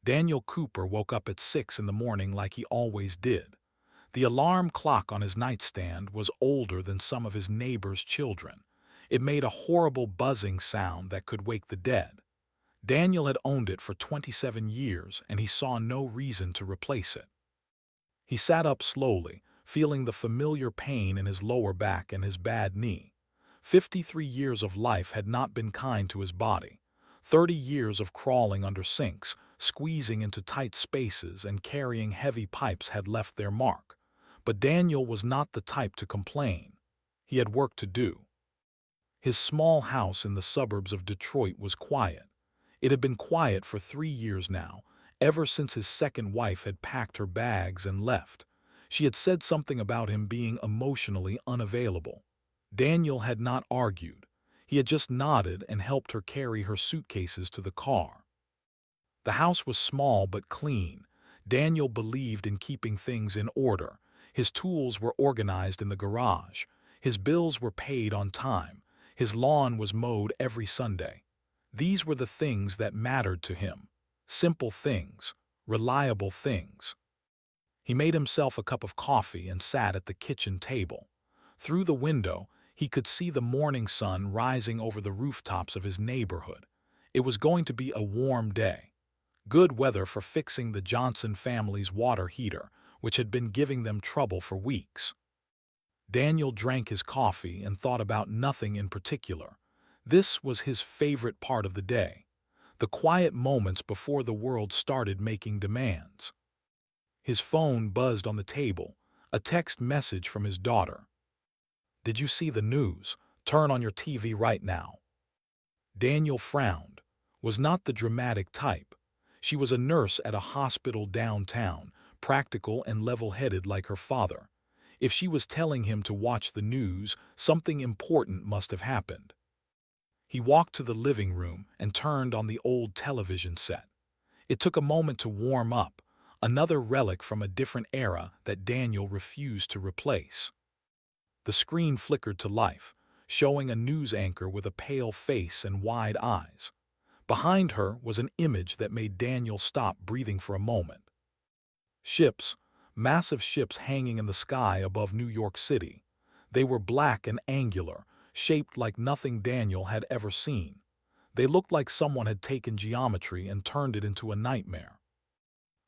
Daniel Cooper woke up at 6 in the morning like he always did. The alarm clock on his nightstand was older than some of his neighbors' children. It made a horrible buzzing sound that could wake the dead. Daniel had owned it for 27 years, and he saw no reason to replace it. He sat up slowly, feeling the familiar pain in his lower back and his bad knee. 53 years of life had not been kind to his body. 30 years of crawling under sinks, squeezing into tight spaces, and carrying heavy pipes had left their mark. But Daniel was not the type to complain. He had work to do. His small house in the suburbs of Detroit was quiet. It had been quiet for 3 years now, ever since his second wife had packed her bags and left. She had said something about him being emotionally unavailable. Daniel had not argued. He had just nodded and helped her carry her suitcases to the car. The house was small but clean. Daniel believed in keeping things in order. His tools were organized in the garage. His bills were paid on time. His lawn was mowed every Sunday. These were the things that mattered to him. Simple things, reliable things. He made himself a cup of coffee and sat at the kitchen table. Through the window, he could see the morning sun rising over the rooftops of his neighborhood. It was going to be a warm day. Good weather for fixing the Johnson family's water heater, which had been giving them trouble for weeks. Daniel drank his coffee and thought about nothing in particular. This was his favorite part of the day, the quiet moments before the world started making demands. His phone buzzed on the table, a text message from his daughter. "Did you see the news? Turn on your TV right now." Daniel frowned. Was not the dramatic type. She was a nurse at a hospital downtown, practical and level-headed like her father. If she was telling him to watch the news, something important must have happened. He walked to the living room and turned on the old television set. It took a moment to warm up, another relic from a different era that Daniel refused to replace. The screen flickered to life, showing a news anchor with a pale face and wide eyes. Behind her was an image that made Daniel stop breathing for a moment. Ships, massive ships hanging in the sky above New York City. They were black and angular, shaped like nothing Daniel had ever seen. They looked like someone had taken geometry and turned it into a nightmare.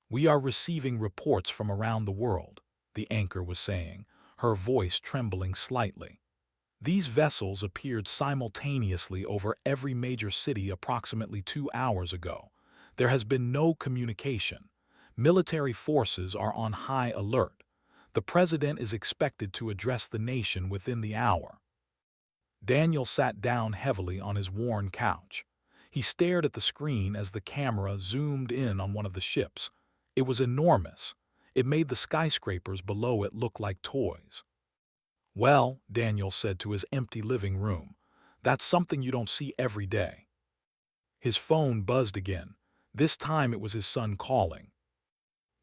"We are receiving reports from around the world," the anchor was saying, her voice trembling slightly. These vessels appeared simultaneously over every major city approximately 2 hours ago. There has been no communication. Military forces are on high alert. The president is expected to address the nation within the hour. Daniel sat down heavily on his worn couch. He stared at the screen as the camera zoomed in on one of the ships. It was enormous. It made the skyscrapers below it look like toys. "Well," Daniel said to his empty living room, "that's something you don't see every day." His phone buzzed again. This time it was his son calling.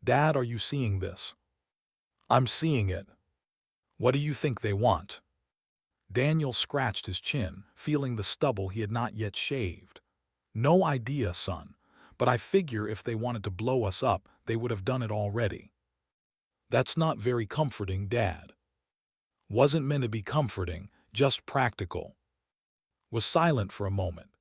"Dad, are you seeing this?" "I'm seeing it." "What do you think they want?" Daniel scratched his chin, feeling the stubble he had not yet shaved. "No idea, son, but I figure if they wanted to blow us up, they would have done it already." "That's not very comforting, Dad." "Wasn't meant to be comforting, just practical." Was silent for a moment.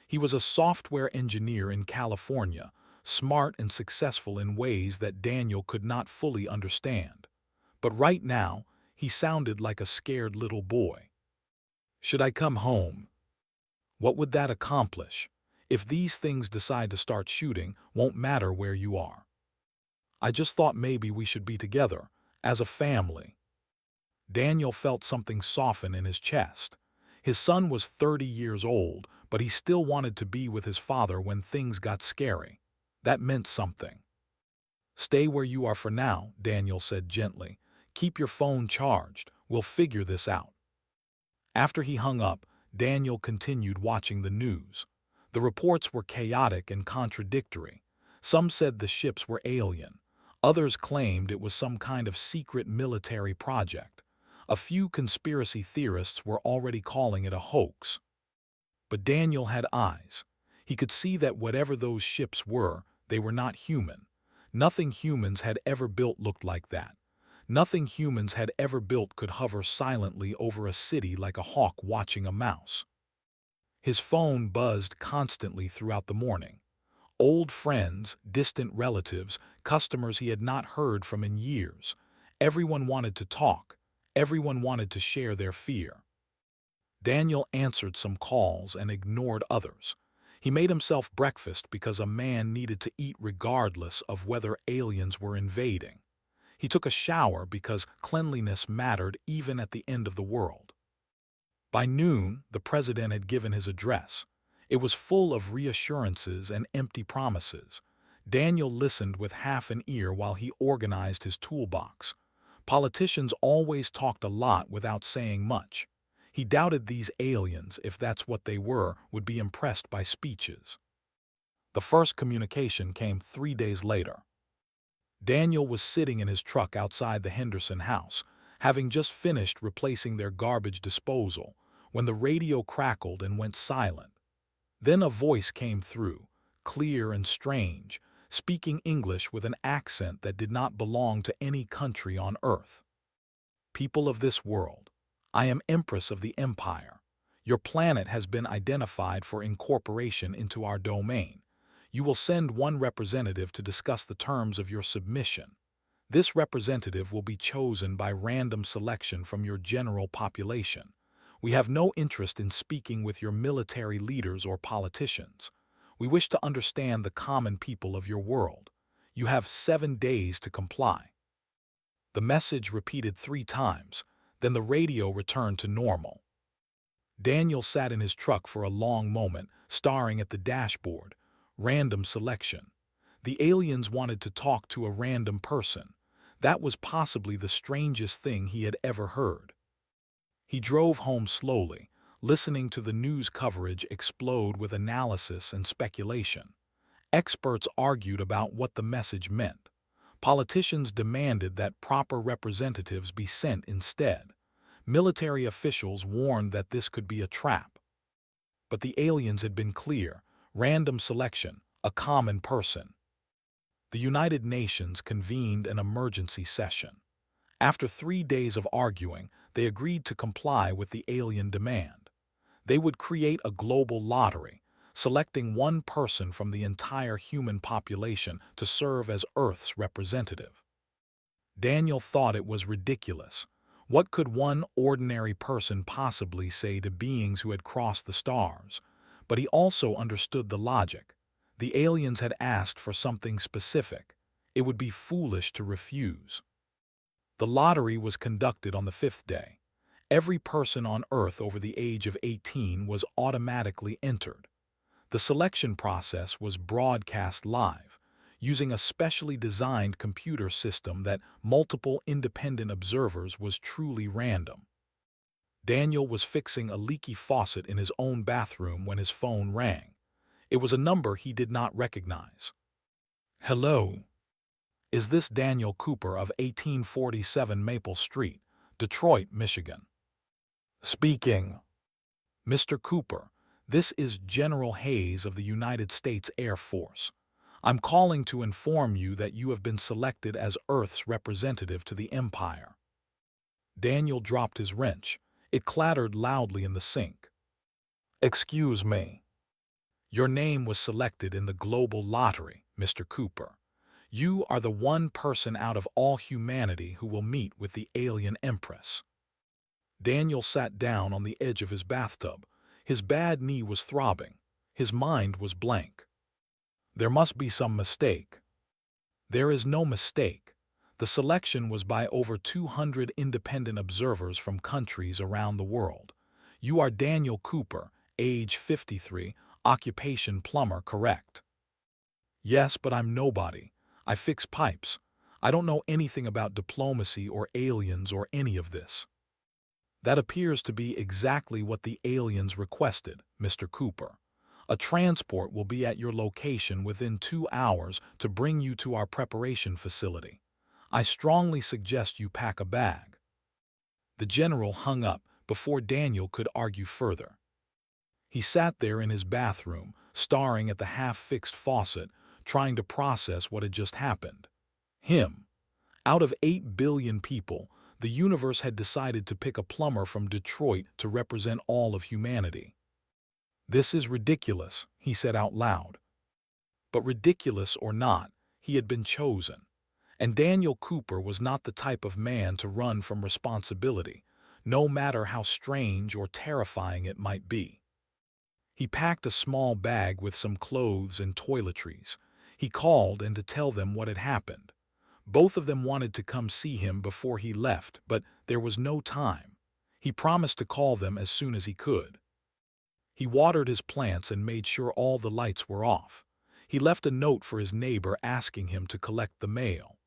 He was a software engineer in California, smart and successful in ways that Daniel could not fully understand. But right now, he sounded like a scared little boy. "Should I come home?" "What would that accomplish? If these things decide to start shooting, won't matter where you are." "I just thought maybe we should be together, as a family." Daniel felt something soften in his chest. His son was 30 years old, but he still wanted to be with his father when things got scary. That meant something. "Stay where you are for now," Daniel said gently. "Keep your phone charged. We'll figure this out." After he hung up, Daniel continued watching the news. The reports were chaotic and contradictory. Some said the ships were alien. Others claimed it was some kind of secret military project. A few conspiracy theorists were already calling it a hoax. But Daniel had eyes. He could see that whatever those ships were, They were not human. Nothing humans had ever built looked like that. Nothing humans had ever built could hover silently over a city like a hawk watching a mouse. His phone buzzed constantly throughout the morning. Old friends, distant relatives, customers he had not heard from in years. Everyone wanted to talk. Everyone wanted to share their fear. Daniel answered some calls and ignored others. He made himself breakfast because a man needed to eat regardless of whether aliens were invading. He took a shower because cleanliness mattered even at the end of the world. By noon, the president had given his address. It was full of reassurances and empty promises. Daniel listened with half an ear while he organized his toolbox. Politicians always talked a lot without saying much. He doubted these aliens, if that's what they were, would be impressed by speeches. The first communication came 3 days later. Daniel was sitting in his truck outside the Henderson house, having just finished replacing their garbage disposal, when the radio crackled and went silent. Then a voice came through, clear and strange, speaking English with an accent that did not belong to any country on Earth. People of this world, I am Empress of the Empire. Your planet has been identified for incorporation into our domain. You will send one representative to discuss the terms of your submission. This representative will be chosen by random selection from your general population. We have no interest in speaking with your military leaders or politicians. We wish to understand the common people of your world. You have 7 days to comply. The message repeated 3 times, then the radio returned to normal. Daniel sat in his truck for a long moment, staring at the dashboard. Random selection. The aliens wanted to talk to a random person. That was possibly the strangest thing he had ever heard. He drove home slowly, listening to the news coverage explode with analysis and speculation. Experts argued about what the message meant. Politicians demanded that proper representatives be sent instead. Military officials warned that this could be a trap. But the aliens had been clear: random selection, a common person. The United Nations convened an emergency session. After 3 days of arguing, they agreed to comply with the alien demand. They would create a global lottery, selecting one person from the entire human population to serve as Earth's representative. Daniel thought it was ridiculous. What could one ordinary person possibly say to beings who had crossed the stars? But he also understood the logic. The aliens had asked for something specific. It would be foolish to refuse. The lottery was conducted on the 5th day. Every person on Earth over the age of 18 was automatically entered. The selection process was broadcast live, using a specially designed computer system that multiple independent observers was truly random. Daniel was fixing a leaky faucet in his own bathroom when his phone rang. It was a number he did not recognize. Hello. Is this Daniel Cooper of 1847 Maple Street, Detroit, Michigan? Speaking. Mr. Cooper, this is General Hayes of the United States Air Force. I'm calling to inform you that you have been selected as Earth's representative to the Empire. Daniel dropped his wrench. It clattered loudly in the sink. Excuse me. Your name was selected in the global lottery, Mr. Cooper. You are the one person out of all humanity who will meet with the alien Empress. Daniel sat down on the edge of his bathtub. His bad knee was throbbing. His mind was blank. There must be some mistake. There is no mistake. The selection was by over 200 independent observers from countries around the world. You are Daniel Cooper, age 53, occupation plumber, correct? Yes, but I'm nobody. I fix pipes. I don't know anything about diplomacy or aliens or any of this. That appears to be exactly what the aliens requested, Mr. Cooper. A transport will be at your location within 2 hours to bring you to our preparation facility. I strongly suggest you pack a bag. The general hung up before Daniel could argue further. He sat there in his bathroom, staring at the half-fixed faucet, trying to process what had just happened. Him. Out of 8 billion people, the universe had decided to pick a plumber from Detroit to represent all of humanity. "This is ridiculous," he said out loud. But ridiculous or not, he had been chosen. And Daniel Cooper was not the type of man to run from responsibility, no matter how strange or terrifying it might be. He packed a small bag with some clothes and toiletries. He called and to tell them what had happened. Both of them wanted to come see him before he left, but there was no time. He promised to call them as soon as he could. He watered his plants and made sure all the lights were off. He left a note for his neighbor asking him to collect the mail.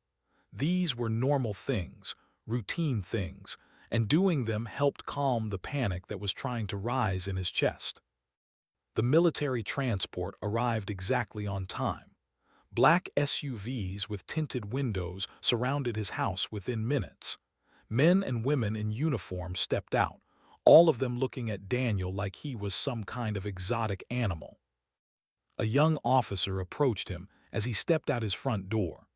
These were normal things, routine things, and doing them helped calm the panic that was trying to rise in his chest. The military transport arrived exactly on time. Black SUVs with tinted windows surrounded his house within minutes. Men and women in uniform stepped out, all of them looking at Daniel like he was some kind of exotic animal. A young officer approached him as he stepped out his front door.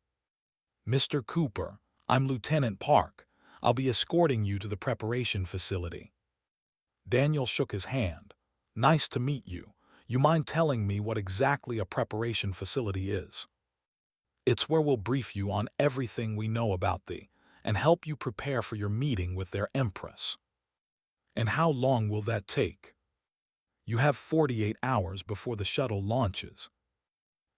"Mr. Cooper, I'm Lieutenant Park. I'll be escorting you to the preparation facility." Daniel shook his hand. "Nice to meet you. You mind telling me what exactly a preparation facility is?" "It's where we'll brief you on everything we know about thee and help you prepare for your meeting with their Empress." "And how long will that take?" "You have 48 hours before the shuttle launches."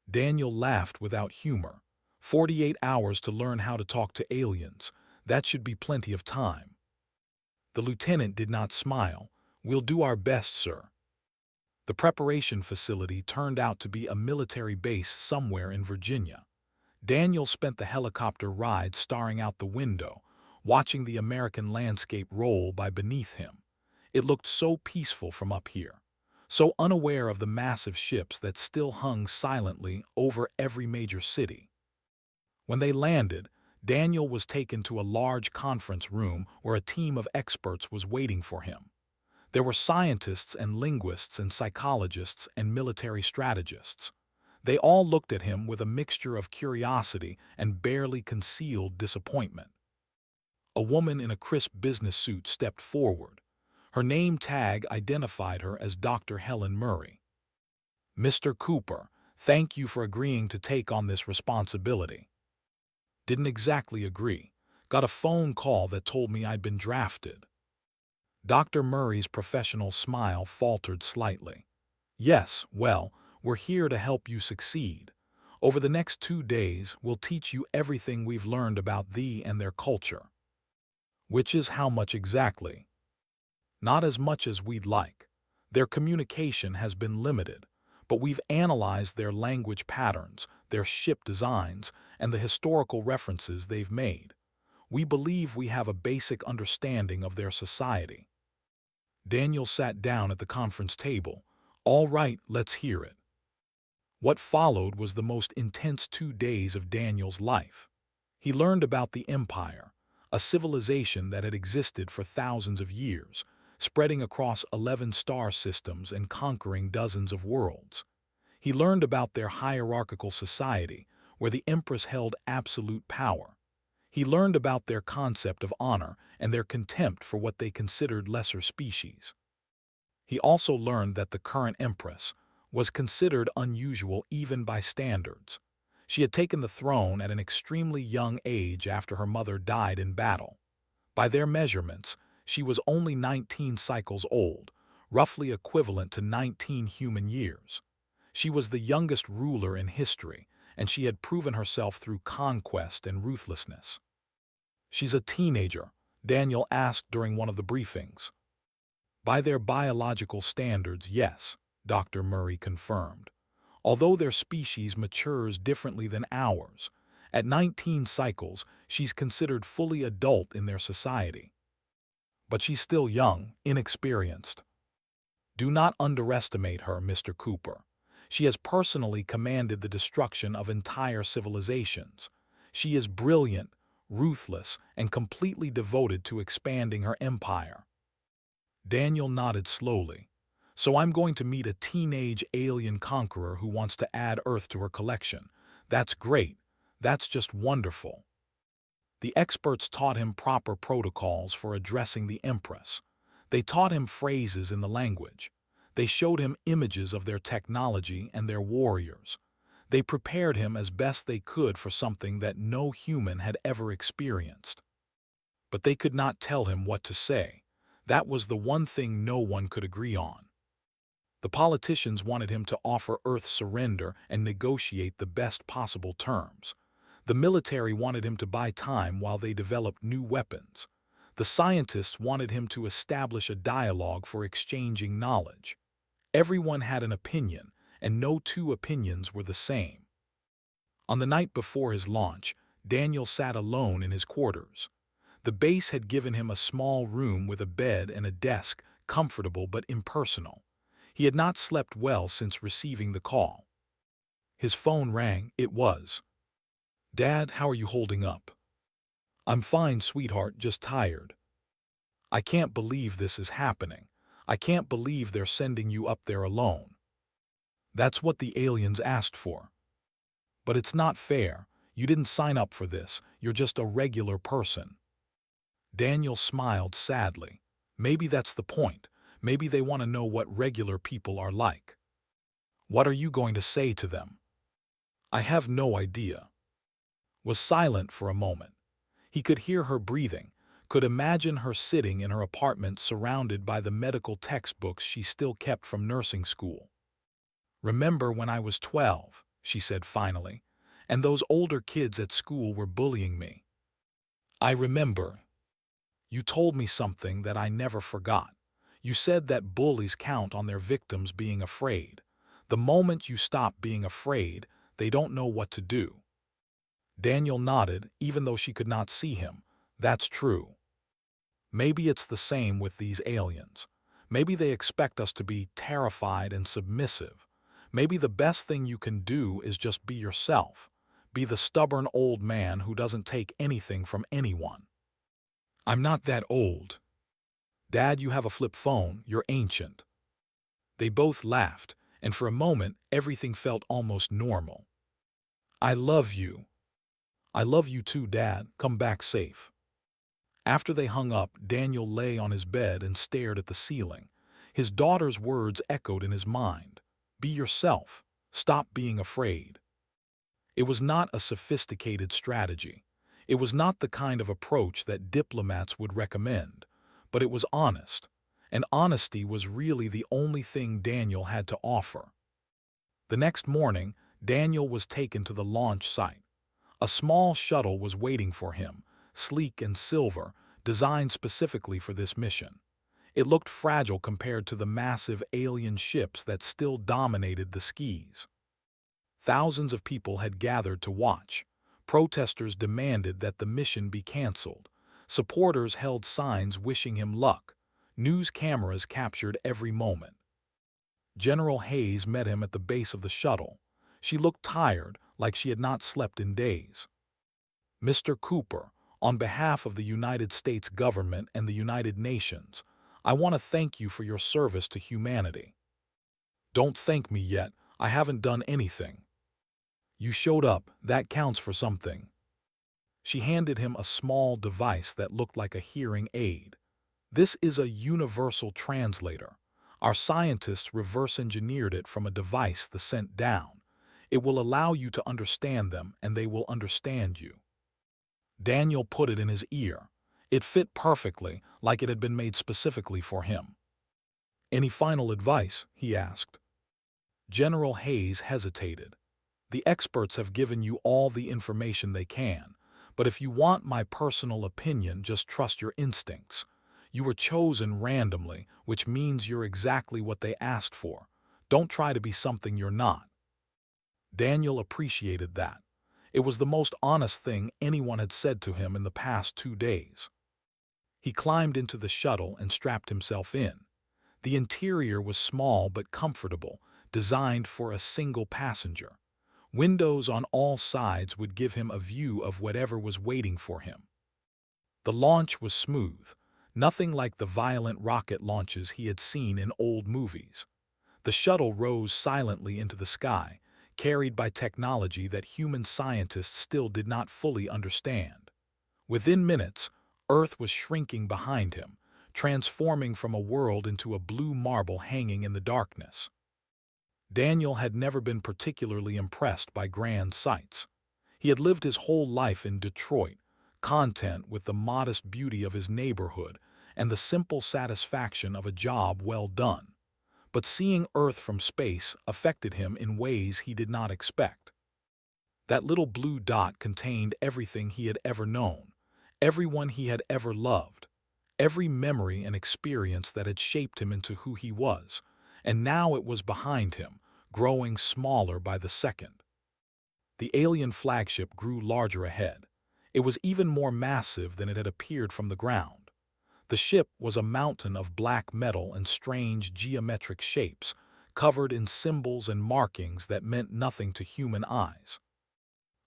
Daniel laughed without humor. 48 hours to learn how to talk to aliens. That should be plenty of time. The lieutenant did not smile. "We'll do our best, sir." The preparation facility turned out to be a military base somewhere in Virginia. Daniel spent the helicopter ride staring out the window, watching the American landscape roll by beneath him. It looked so peaceful from up here, so unaware of the massive ships that still hung silently over every major city. When they landed, Daniel was taken to a large conference room where a team of experts was waiting for him. There were scientists and linguists and psychologists and military strategists. They all looked at him with a mixture of curiosity and barely concealed disappointment. A woman in a crisp business suit stepped forward. Her name tag identified her as Dr. Helen Murray. "Mr. Cooper, thank you for agreeing to take on this responsibility." "Didn't exactly agree. Got a phone call that told me I'd been drafted." Dr. Murray's professional smile faltered slightly. "Yes, well, we're here to help you succeed. Over the next 2 days, we'll teach you everything we've learned about thee and their culture." "Which is how much exactly?" "Not as much as we'd like. Their communication has been limited, but we've analyzed their language patterns, their ship designs, and the historical references they've made. We believe we have a basic understanding of their society." Daniel sat down at the conference table. "All right, let's hear it." What followed was the most intense 2 days of Daniel's life. He learned about the Empire, a civilization that had existed for thousands of years, spreading across 11 star systems and conquering dozens of worlds. He learned about their hierarchical society, where the Empress held absolute power. He learned about their concept of honor and their contempt for what they considered lesser species. He also learned that the current Empress was considered unusual even by standards. She had taken the throne at an extremely young age after her mother died in battle. By their measurements, she was only 19 cycles old, roughly equivalent to 19 human years. She was the youngest ruler in history, and she had proven herself through conquest and ruthlessness. "She's a teenager," Daniel asked during one of the briefings. "By their biological standards, yes," Dr. Murray confirmed. "Although their species matures differently than ours, at 19 cycles, she's considered fully adult in their society. But she's still young, inexperienced. Do not underestimate her, Mr. Cooper. She has personally commanded the destruction of entire civilizations. She is brilliant, ruthless, and completely devoted to expanding her empire." Daniel nodded slowly. "So I'm going to meet a teenage alien conqueror who wants to add Earth to her collection. That's great. That's just wonderful. The experts taught him proper protocols for addressing the Empress. They taught him phrases in the language. They showed him images of their technology and their warriors. They prepared him as best they could for something that no human had ever experienced. But they could not tell him what to say. That was the one thing no one could agree on. The politicians wanted him to offer Earth surrender and negotiate the best possible terms. The military wanted him to buy time while they developed new weapons. The scientists wanted him to establish a dialogue for exchanging knowledge. Everyone had an opinion, and no two opinions were the same. On the night before his launch, Daniel sat alone in his quarters. The base had given him a small room with a bed and a desk, comfortable but impersonal. He had not slept well since receiving the call. His phone rang. It was, "Dad, how are you holding up?" "I'm fine, sweetheart, just tired." "I can't believe this is happening. I can't believe they're sending you up there alone." "That's what the aliens asked for." "But it's not fair. You didn't sign up for this. You're just a regular person." Daniel smiled sadly. Maybe that's the point. Maybe they want to know what regular people are like. "What are you going to say to them?" "I have no idea." Was silent for a moment. He could hear her breathing, could imagine her sitting in her apartment surrounded by the medical textbooks she still kept from nursing school. "Remember when I was 12, she said finally, "and those older kids at school were bullying me?" "I remember. You told me something that I never forgot. You said that bullies count on their victims being afraid. The moment you stop being afraid, they don't know what to do." Daniel nodded, even though she could not see him. "That's true. Maybe it's the same with these aliens. Maybe they expect us to be terrified and submissive. Maybe the best thing you can do is just be yourself. Be the stubborn old man who doesn't take anything from anyone." "I'm not that old." "Dad, you have a flip phone. You're ancient." They both laughed, and for a moment everything felt almost normal. "I love you." "I love you too, Dad. Come back safe." After they hung up, Daniel lay on his bed and stared at the ceiling. His daughter's words echoed in his mind. "Be yourself. Stop being afraid." It was not a sophisticated strategy. It was not the kind of approach that diplomats would recommend, but it was honest. And honesty was really the only thing Daniel had to offer. The next morning, Daniel was taken to the launch site. A small shuttle was waiting for him, sleek and silver, designed specifically for this mission. It looked fragile compared to the massive alien ships that still dominated the skies. Thousands of people had gathered to watch. Protesters demanded that the mission be canceled. Supporters held signs wishing him luck. News cameras captured every moment. General Hayes met him at the base of the shuttle. She looked tired, like she had not slept in days. "Mr. Cooper, on behalf of the United States government and the United Nations, I want to thank you for your service to humanity." "Don't thank me yet. I haven't done anything." "You showed up. That counts for something." She handed him a small device that looked like a hearing aid. "This is a universal translator. Our scientists reverse-engineered it from a device they sent down. It will allow you to understand them, and they will understand you." Daniel put it in his ear. It fit perfectly, like it had been made specifically for him. "Any final advice?" he asked. General Hayes hesitated. "The experts have given you all the information they can, but if you want my personal opinion, just trust your instincts. You were chosen randomly, which means you're exactly what they asked for. Don't try to be something you're not." Daniel appreciated that. It was the most honest thing anyone had said to him in the past 2 days. He climbed into the shuttle and strapped himself in. The interior was small but comfortable, designed for a single passenger. Windows on all sides would give him a view of whatever was waiting for him. The launch was smooth, nothing like the violent rocket launches he had seen in old movies. The shuttle rose silently into the sky, carried by technology that human scientists still did not fully understand. Within minutes, Earth was shrinking behind him, transforming from a world into a blue marble hanging in the darkness. Daniel had never been particularly impressed by grand sights. He had lived his whole life in Detroit, content with the modest beauty of his neighborhood and the simple satisfaction of a job well done. But seeing Earth from space affected him in ways he did not expect. That little blue dot contained everything he had ever known, everyone he had ever loved, every memory and experience that had shaped him into who he was, and now it was behind him, growing smaller by the second. The alien flagship grew larger ahead. It was even more massive than it had appeared from the ground. The ship was a mountain of black metal and strange geometric shapes, covered in symbols and markings that meant nothing to human eyes.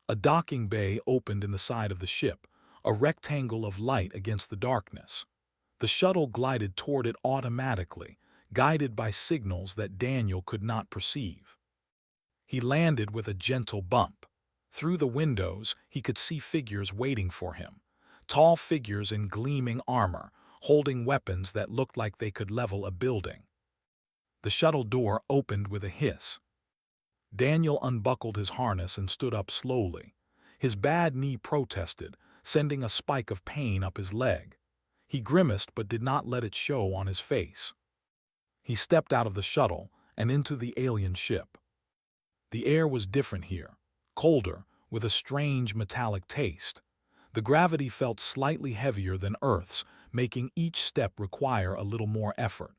A docking bay opened in the side of the ship, a rectangle of light against the darkness. The shuttle glided toward it automatically, guided by signals that Daniel could not perceive. He landed with a gentle bump. Through the windows, he could see figures waiting for him. Tall figures in gleaming armor, holding weapons that looked like they could level a building. The shuttle door opened with a hiss. Daniel unbuckled his harness and stood up slowly. His bad knee protested, sending a spike of pain up his leg. He grimaced but did not let it show on his face. He stepped out of the shuttle and into the alien ship. The air was different here, colder, with a strange metallic taste. The gravity felt slightly heavier than Earth's, making each step require a little more effort.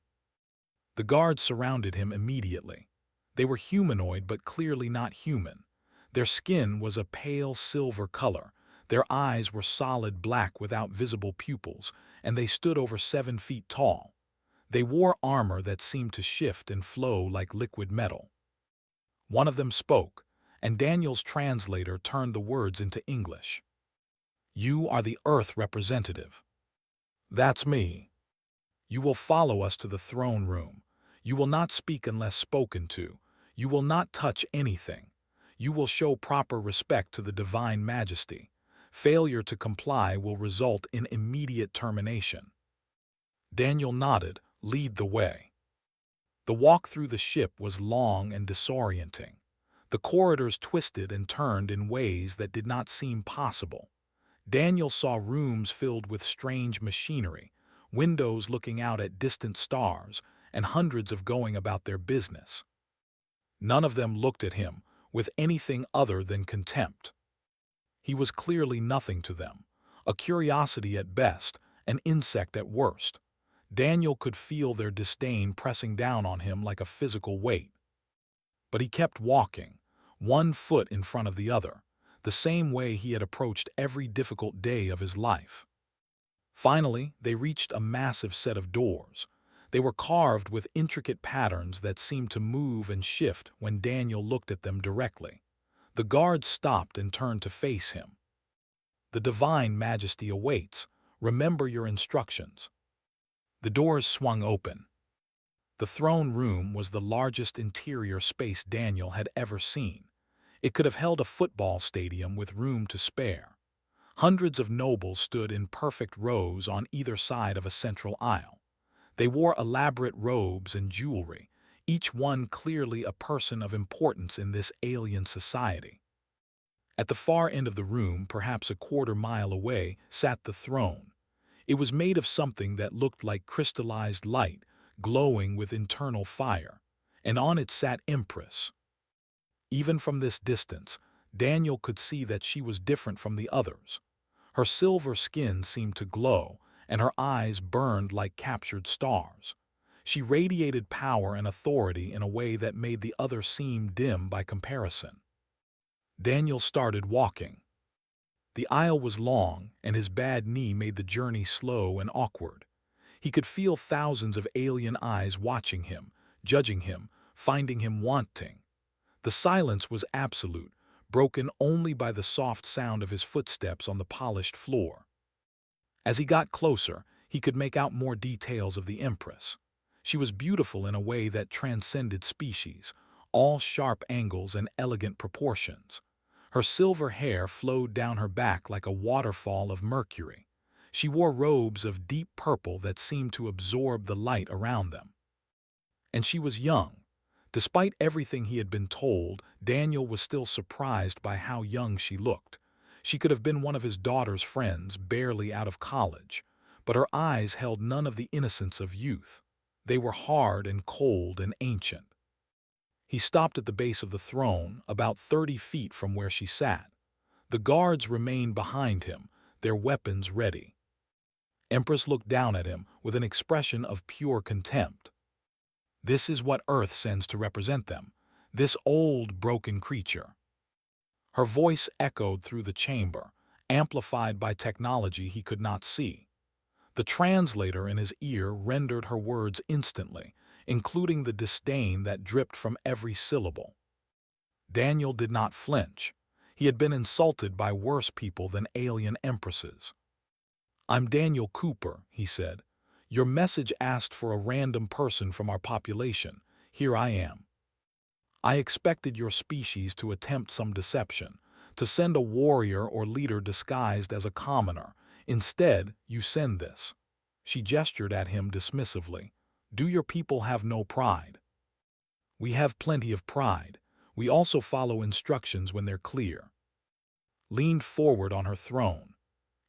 The guards surrounded him immediately. They were humanoid but clearly not human. Their skin was a pale silver color, their eyes were solid black without visible pupils, and they stood over 7 feet tall. They wore armor that seemed to shift and flow like liquid metal. One of them spoke, and Daniel's translator turned the words into English. "You are the Earth representative." "That's me." "You will follow us to the throne room. You will not speak unless spoken to. You will not touch anything. You will show proper respect to the divine majesty. Failure to comply will result in immediate termination." Daniel nodded. "Lead the way." The walk through the ship was long and disorienting. The corridors twisted and turned in ways that did not seem possible. Daniel saw rooms filled with strange machinery, windows looking out at distant stars, and hundreds of going about their business. None of them looked at him with anything other than contempt. He was clearly nothing to them, a curiosity at best, an insect at worst. Daniel could feel their disdain pressing down on him like a physical weight. But he kept walking, one foot in front of the other, the same way he had approached every difficult day of his life. Finally, they reached a massive set of doors. They were carved with intricate patterns that seemed to move and shift when Daniel looked at them directly. The guards stopped and turned to face him. "The divine majesty awaits. Remember your instructions." The doors swung open. The throne room was the largest interior space Daniel had ever seen. It could have held a football stadium with room to spare. Hundreds of nobles stood in perfect rows on either side of a central aisle. They wore elaborate robes and jewelry, each one clearly a person of importance in this alien society. At the far end of the room, perhaps a quarter-mile away, sat the throne. It was made of something that looked like crystallized light, glowing with internal fire, and on it sat Empress. Even from this distance, Daniel could see that she was different from the others. Her silver skin seemed to glow, and her eyes burned like captured stars. She radiated power and authority in a way that made the others seem dim by comparison. Daniel started walking. The aisle was long, and his bad knee made the journey slow and awkward. He could feel thousands of alien eyes watching him, judging him, finding him wanting. The silence was absolute, broken only by the soft sound of his footsteps on the polished floor. As he got closer, he could make out more details of the Empress. She was beautiful in a way that transcended species, all sharp angles and elegant proportions. Her silver hair flowed down her back like a waterfall of mercury. She wore robes of deep purple that seemed to absorb the light around them. And she was young. Despite everything he had been told, Daniel was still surprised by how young she looked. She could have been one of his daughter's friends, barely out of college, but her eyes held none of the innocence of youth. They were hard and cold and ancient. He stopped at the base of the throne, about 30 feet from where she sat. The guards remained behind him, their weapons ready. Empress looked down at him with an expression of pure contempt. This is what Earth sends to represent them, this old, broken creature. Her voice echoed through the chamber, amplified by technology he could not see. The translator in his ear rendered her words instantly, including the disdain that dripped from every syllable. Daniel did not flinch. He had been insulted by worse people than alien empresses. "I'm Daniel Cooper," he said. "Your message asked for a random person from our population. Here I am. I expected your species to attempt some deception, to send a warrior or leader disguised as a commoner. Instead, you send this." She gestured at him dismissively. "Do your people have no pride?" "We have plenty of pride. We also follow instructions when they're clear." Leaned forward on her throne.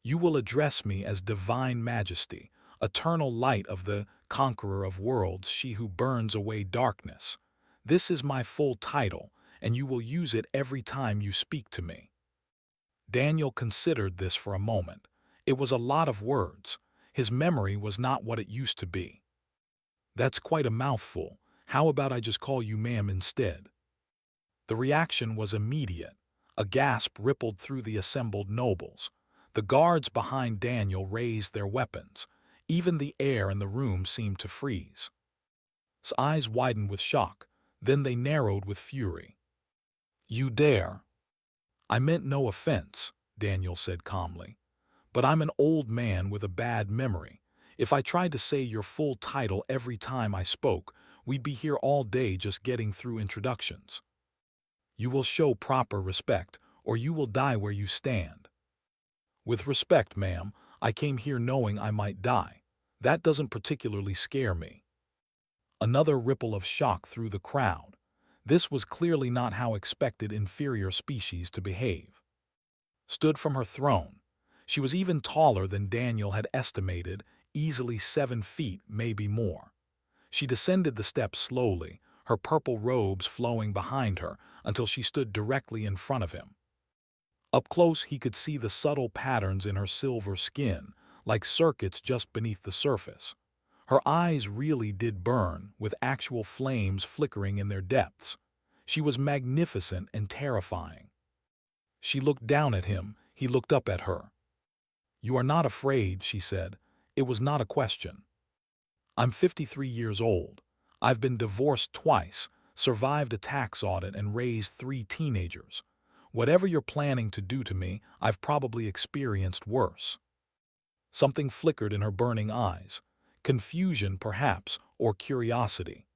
"You will address me as Divine Majesty, eternal light of the Conqueror of Worlds, she who burns away darkness. This is my full title, and you will use it every time you speak to me." Daniel considered this for a moment. It was a lot of words. His memory was not what it used to be. "That's quite a mouthful. How about I just call you ma'am instead?" The reaction was immediate. A gasp rippled through the assembled nobles. The guards behind Daniel raised their weapons. Even the air in the room seemed to freeze. His eyes widened with shock, then they narrowed with fury. "You dare?" "I meant no offense," Daniel said calmly. "But I'm an old man with a bad memory. If I tried to say your full title every time I spoke, we'd be here all day just getting through introductions. You will show proper respect, or you will die where you stand." "With respect, ma'am, I came here knowing I might die. That doesn't particularly scare me." Another ripple of shock through the crowd. This was clearly not how expected inferior species to behave. Stood from her throne. She was even taller than Daniel had estimated, easily 7 feet, maybe more. She descended the steps slowly, her purple robes flowing behind her, until she stood directly in front of him. Up close he could see the subtle patterns in her silver skin, like circuits just beneath the surface. Her eyes really did burn, with actual flames flickering in their depths. She was magnificent and terrifying. She looked down at him, he looked up at her. "You are not afraid," she said. "It was not a question. I'm 53 years old. I've been divorced twice, survived a tax audit, and raised 3 teenagers. Whatever you're planning to do to me, I've probably experienced worse." Something flickered in her burning eyes. Confusion, perhaps, or curiosity.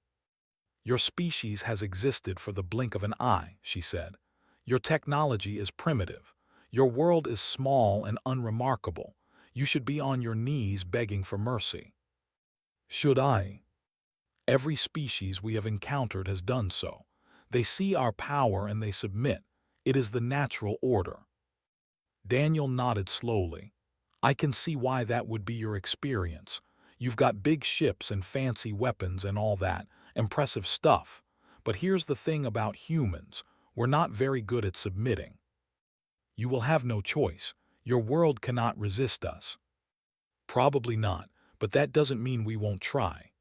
"Your species has existed for the blink of an eye," she said. "Your technology is primitive. Your world is small and unremarkable. You should be on your knees begging for mercy." "Should I?" "Every species we have encountered has done so. They see our power and they submit. It is the natural order." Daniel nodded slowly. "I can see why that would be your experience. You've got big ships and fancy weapons and all that, impressive stuff. But here's the thing about humans. We're not very good at submitting. You will have no choice. Your world cannot resist us." "Probably not, but that doesn't mean we won't try."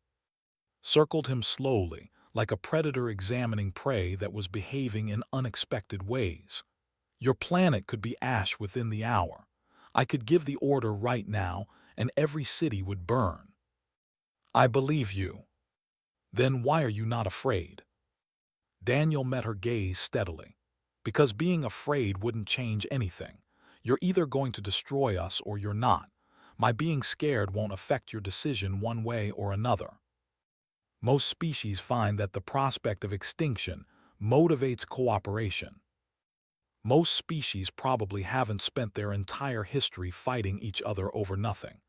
Circled him slowly, like a predator examining prey that was behaving in unexpected ways. "Your planet could be ash within the hour. I could give the order right now, and every city would burn." "I believe you." "Then why are you not afraid?" Daniel met her gaze steadily. "Because being afraid wouldn't change anything. You're either going to destroy us or you're not. My being scared won't affect your decision one way or another. Most species find that the prospect of extinction, motivates cooperation. Most species probably haven't spent their entire history fighting each other over nothing.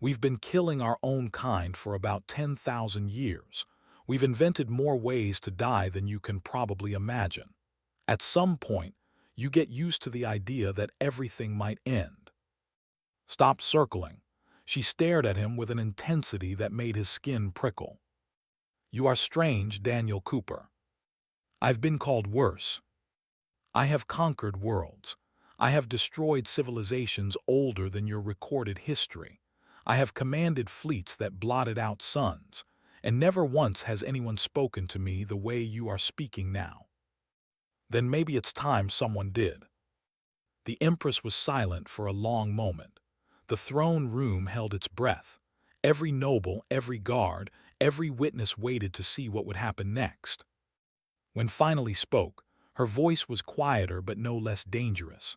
We've been killing our own kind for about 10,000 years. We've invented more ways to die than you can probably imagine. At some point, you get used to the idea that everything might end. Stop circling. She stared at him with an intensity that made his skin prickle. You are strange, Daniel Cooper. I've been called worse. I have conquered worlds. I have destroyed civilizations older than your recorded history. I have commanded fleets that blotted out suns, and never once has anyone spoken to me the way you are speaking now. Then maybe it's time someone did. The Empress was silent for a long moment. The throne room held its breath. Every noble, every guard, every witness waited to see what would happen next. When finally spoke, her voice was quieter but no less dangerous.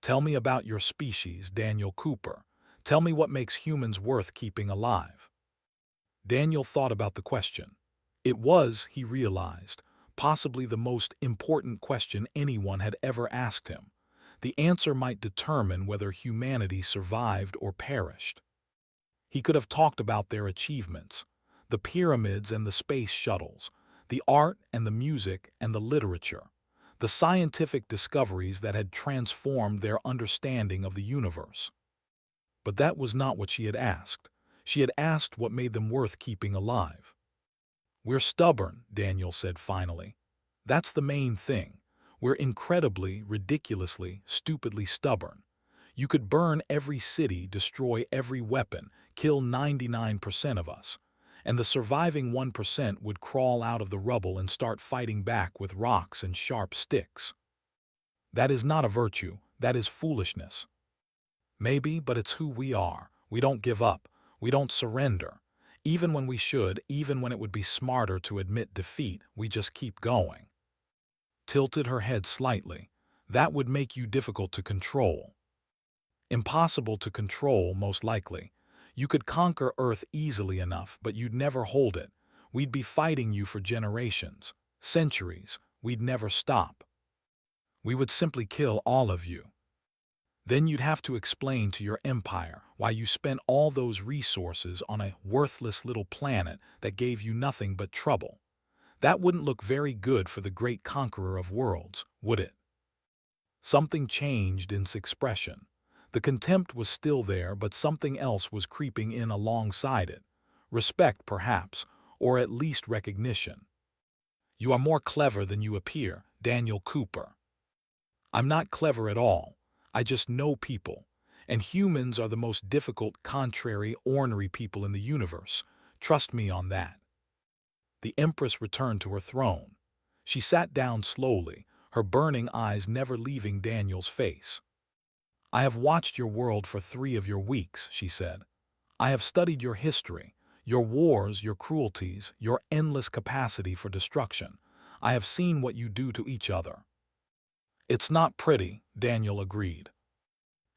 Tell me about your species, Daniel Cooper. Tell me what makes humans worth keeping alive. Daniel thought about the question. It was, he realized, possibly the most important question anyone had ever asked him. The answer might determine whether humanity survived or perished. He could have talked about their achievements, the pyramids and the space shuttles, the art and the music and the literature, the scientific discoveries that had transformed their understanding of the universe. But that was not what she had asked. She had asked what made them worth keeping alive. We're stubborn, Daniel said finally. That's the main thing. We're incredibly, ridiculously, stupidly stubborn. You could burn every city, destroy every weapon, kill 99% of us, and the surviving 1% would crawl out of the rubble and start fighting back with rocks and sharp sticks. That is not a virtue, that is foolishness. Maybe, but it's who we are. We don't give up. We don't surrender. Even when we should, even when it would be smarter to admit defeat, we just keep going. Tilted her head slightly. That would make you difficult to control. Impossible to control, most likely. You could conquer Earth easily enough, but you'd never hold it. We'd be fighting you for generations, centuries. We'd never stop. We would simply kill all of you. Then you'd have to explain to your empire why you spent all those resources on a worthless little planet that gave you nothing but trouble. That wouldn't look very good for the great conqueror of worlds, would it? Something changed in its expression. The contempt was still there, but something else was creeping in alongside it. Respect, perhaps, or at least recognition. You are more clever than you appear, Daniel Cooper. I'm not clever at all. I just know people. And humans are the most difficult, contrary, ornery people in the universe. Trust me on that. The Empress returned to her throne. She sat down slowly, her burning eyes never leaving Daniel's face. I have watched your world for 3 of your weeks, she said. I have studied your history, your wars, your cruelties, your endless capacity for destruction. I have seen what you do to each other. It's not pretty, Daniel agreed.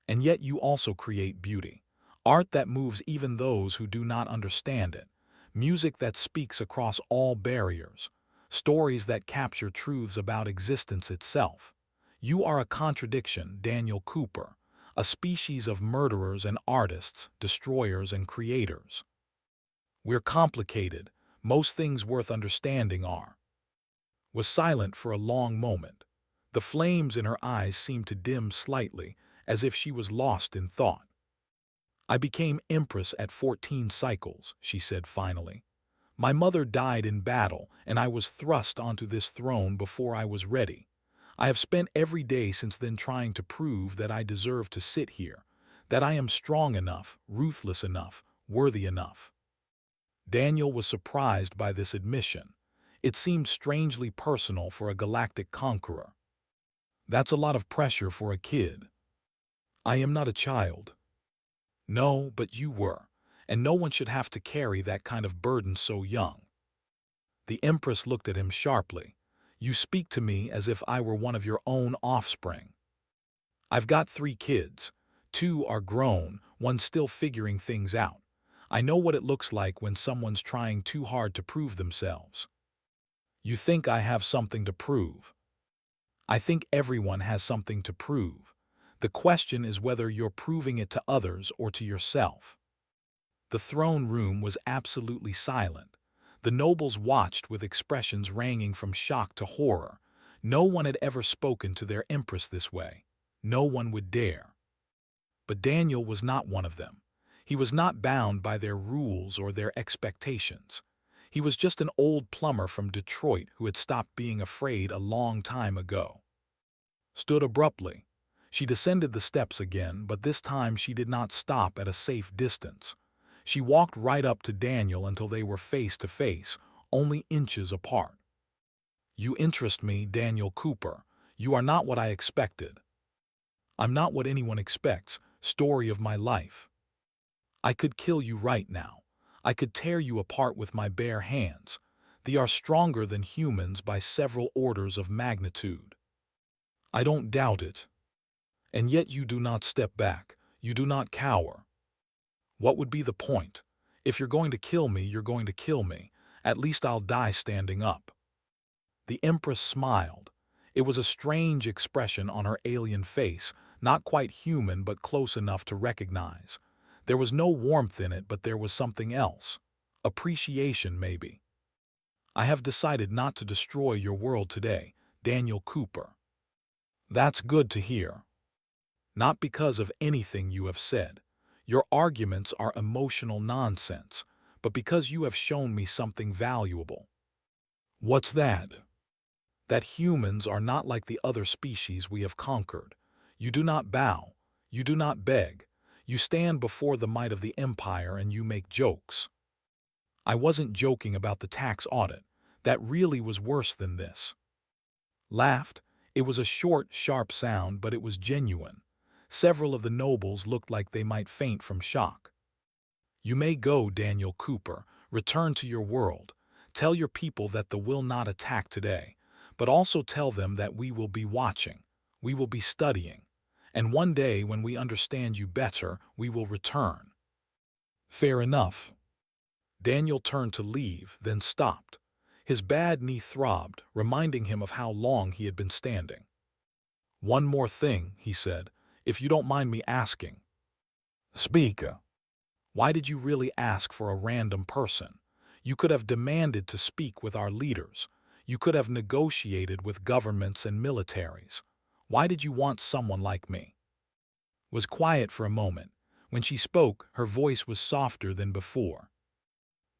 And yet you also create beauty. Art that moves even those who do not understand it. Music that speaks across all barriers. Stories that capture truths about existence itself. You are a contradiction, Daniel Cooper. A species of murderers and artists, destroyers and creators. We're complicated. Most things worth understanding are. Was silent for a long moment. The flames in her eyes seemed to dim slightly, as if she was lost in thought. I became Empress at 14 cycles, she said finally. My mother died in battle, and I was thrust onto this throne before I was ready. I have spent every day since then trying to prove that I deserve to sit here, that I am strong enough, ruthless enough, worthy enough. Daniel was surprised by this admission. It seemed strangely personal for a galactic conqueror. That's a lot of pressure for a kid. I am not a child. No, but you were, and no one should have to carry that kind of burden so young. The Empress looked at him sharply. You speak to me as if I were one of your own offspring. I've got 3 kids. 2 are grown, one still figuring things out. I know what it looks like when someone's trying too hard to prove themselves. You think I have something to prove. I think everyone has something to prove. The question is whether you're proving it to others or to yourself. The throne room was absolutely silent. The nobles watched with expressions ranging from shock to horror. No one had ever spoken to their empress this way. No one would dare. But Daniel was not one of them. He was not bound by their rules or their expectations. He was just an old plumber from Detroit who had stopped being afraid a long time ago. Stood abruptly. She descended the steps again, but this time she did not stop at a safe distance. She walked right up to Daniel until they were face to face, only inches apart. You interest me, Daniel Cooper. You are not what I expected. I'm not what anyone expects. Story of my life. I could kill you right now. I could tear you apart with my bare hands. They are stronger than humans by several orders of magnitude. I don't doubt it. And yet you do not step back. You do not cower. What would be the point? If you're going to kill me, you're going to kill me. At least I'll die standing up. The Empress smiled. It was a strange expression on her alien face, not quite human but close enough to recognize. There was no warmth in it, but there was something else. Appreciation, maybe. I have decided not to destroy your world today, Daniel Cooper. That's good to hear. Not because of anything you have said. Your arguments are emotional nonsense, but because you have shown me something valuable. What's that? That humans are not like the other species we have conquered. You do not bow. You do not beg. You stand before the might of the empire and you make jokes. I wasn't joking about the tax audit. That really was worse than this. Laughed. It was a short, sharp sound, but it was genuine. Several of the nobles looked like they might faint from shock. You may go, Daniel Cooper. Return to your world. Tell your people that they will not attack today, but also tell them that we will be watching. We will be studying. And one day, when we understand you better, we will return. Fair enough. Daniel turned to leave, then stopped. His bad knee throbbed, reminding him of how long he had been standing. One more thing, he said, if you don't mind me asking. Speak. Why did you really ask for a random person? You could have demanded to speak with our leaders. You could have negotiated with governments and militaries. Why did you want someone like me? Was quiet for a moment. When she spoke, her voice was softer than before.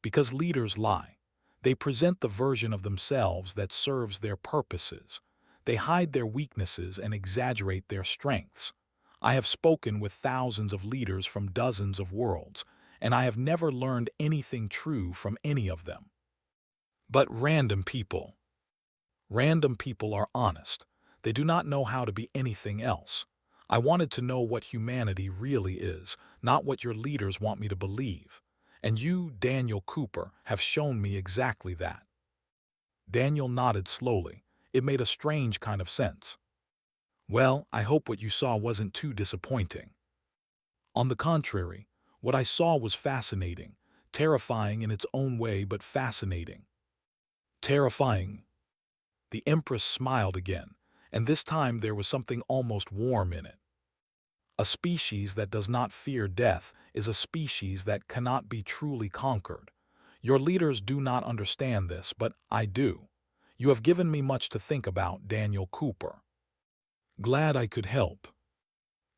Because leaders lie. They present the version of themselves that serves their purposes. They hide their weaknesses and exaggerate their strengths. I have spoken with thousands of leaders from dozens of worlds, and I have never learned anything true from any of them. But random people. Random people are honest. They do not know how to be anything else. I wanted to know what humanity really is, not what your leaders want me to believe. And you, Daniel Cooper, have shown me exactly that. Daniel nodded slowly. It made a strange kind of sense. Well, I hope what you saw wasn't too disappointing. On the contrary, what I saw was fascinating, terrifying in its own way, but fascinating. Terrifying. The Empress smiled again, and this time there was something almost warm in it. A species that does not fear death is a species that cannot be truly conquered. Your leaders do not understand this, but I do. You have given me much to think about, Daniel Cooper. Glad I could help.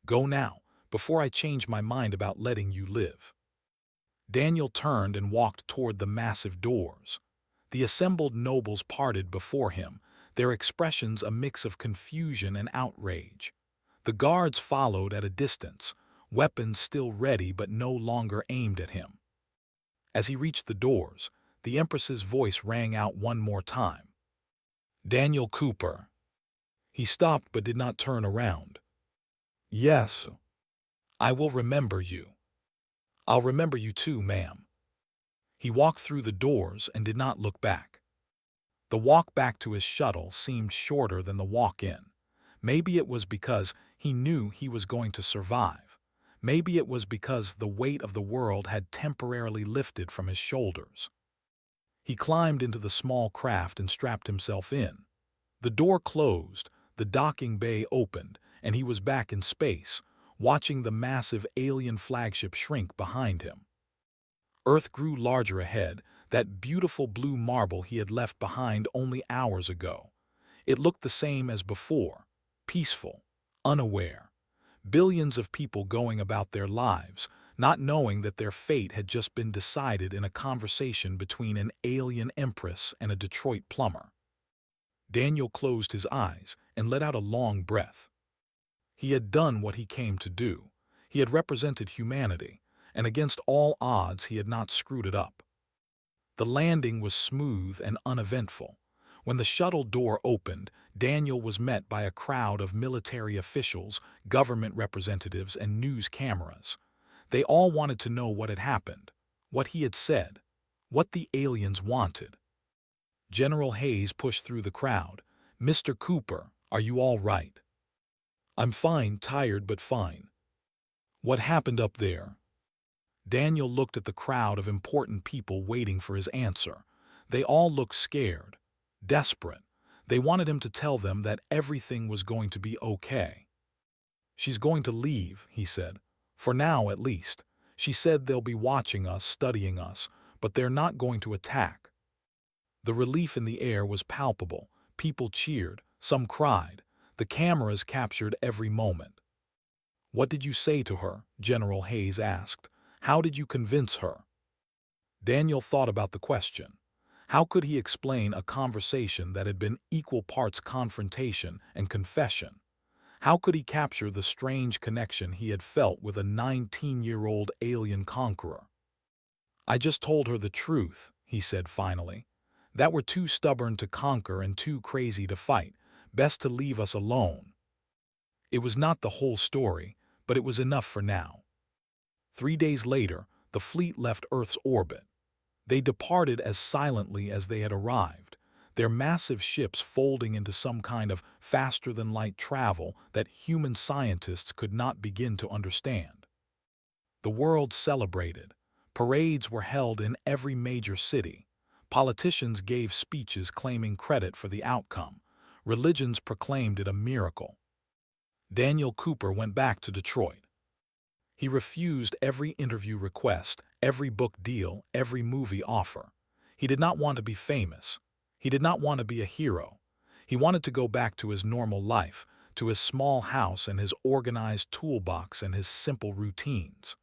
Go now, before I change my mind about letting you live. Daniel turned and walked toward the massive doors. The assembled nobles parted before him, their expressions a mix of confusion and outrage. The guards followed at a distance, weapons still ready but no longer aimed at him. As he reached the doors, the Empress's voice rang out one more time. Daniel Cooper. He stopped but did not turn around. Yes. I will remember you. I'll remember you too, ma'am. He walked through the doors and did not look back. The walk back to his shuttle seemed shorter than the walk in. Maybe it was because he knew he was going to survive. Maybe it was because the weight of the world had temporarily lifted from his shoulders. He climbed into the small craft and strapped himself in. The door closed, the docking bay opened, and he was back in space, watching the massive alien flagship shrink behind him. Earth grew larger ahead, that beautiful blue marble he had left behind only hours ago. It looked the same as before, peaceful, unaware. Billions of people going about their lives, not knowing that their fate had just been decided in a conversation between an alien empress and a Detroit plumber. Daniel closed his eyes and let out a long breath. He had done what he came to do. He had represented humanity, and against all odds he had not screwed it up. The landing was smooth and uneventful. When the shuttle door opened, Daniel was met by a crowd of military officials, government representatives, and news cameras. They all wanted to know what had happened, what he had said, what the aliens wanted. General Hayes pushed through the crowd. "Mr. Cooper, are you all right?" "I'm fine, tired but fine." "What happened up there?" Daniel looked at the crowd of important people waiting for his answer. They all looked scared, desperate. They wanted him to tell them that everything was going to be okay. "She's going to leave," he said. "For now, at least. She said they'll be watching us, studying us, but they're not going to attack." The relief in the air was palpable. People cheered, some cried. The cameras captured every moment. "What did you say to her?" General Hayes asked. "How did you convince her?" Daniel thought about the question. How could he explain a conversation that had been equal parts confrontation and confession? How could he capture the strange connection he had felt with a 19-year-old alien conqueror? "I just told her the truth," he said finally. "That we're too stubborn to conquer and too crazy to fight. Best to leave us alone." It was not the whole story, but it was enough for now. 3 days later, the fleet left Earth's orbit. They departed as silently as they had arrived, their massive ships folding into some kind of faster-than-light travel that human scientists could not begin to understand. The world celebrated. Parades were held in every major city. Politicians gave speeches claiming credit for the outcome. Religions proclaimed it a miracle. Daniel Cooper went back to Detroit. He refused every interview request, every book deal, every movie offer. He did not want to be famous. He did not want to be a hero. He wanted to go back to his normal life, to his small house and his organized toolbox and his simple routines.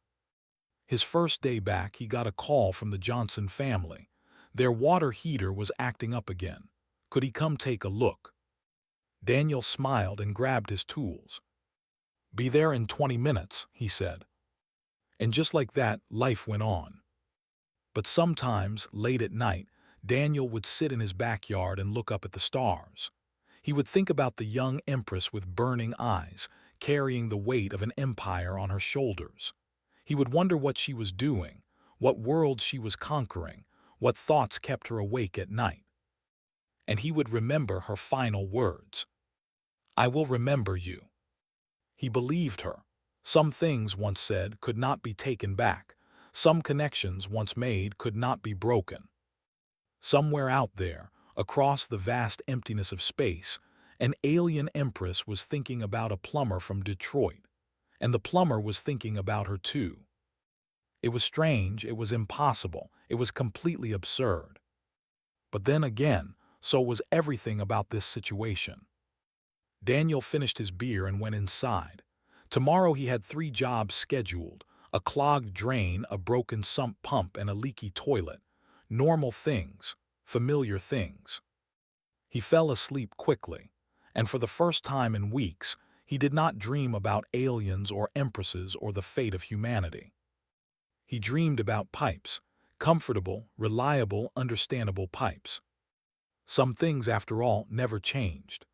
His first day back, he got a call from the Johnson family. Their water heater was acting up again. Could he come take a look? Daniel smiled and grabbed his tools. "Be there in 20 minutes, he said. And just like that, life went on. But sometimes, late at night, Daniel would sit in his backyard and look up at the stars. He would think about the young empress with burning eyes, carrying the weight of an empire on her shoulders. He would wonder what she was doing, what world she was conquering, what thoughts kept her awake at night. And he would remember her final words. "I will remember you." He believed her. Some things, once said, could not be taken back. Some connections, once made, could not be broken. Somewhere out there, across the vast emptiness of space, an alien empress was thinking about a plumber from Detroit, and the plumber was thinking about her too. It was strange, it was impossible, it was completely absurd. But then again, so was everything about this situation. Daniel finished his beer and went inside. Tomorrow he had 3 jobs scheduled: a clogged drain, a broken sump pump, and a leaky toilet. Normal things, familiar things. He fell asleep quickly, and for the first time in weeks, he did not dream about aliens or empresses or the fate of humanity. He dreamed about pipes, comfortable, reliable, understandable pipes. Some things, after all, never changed.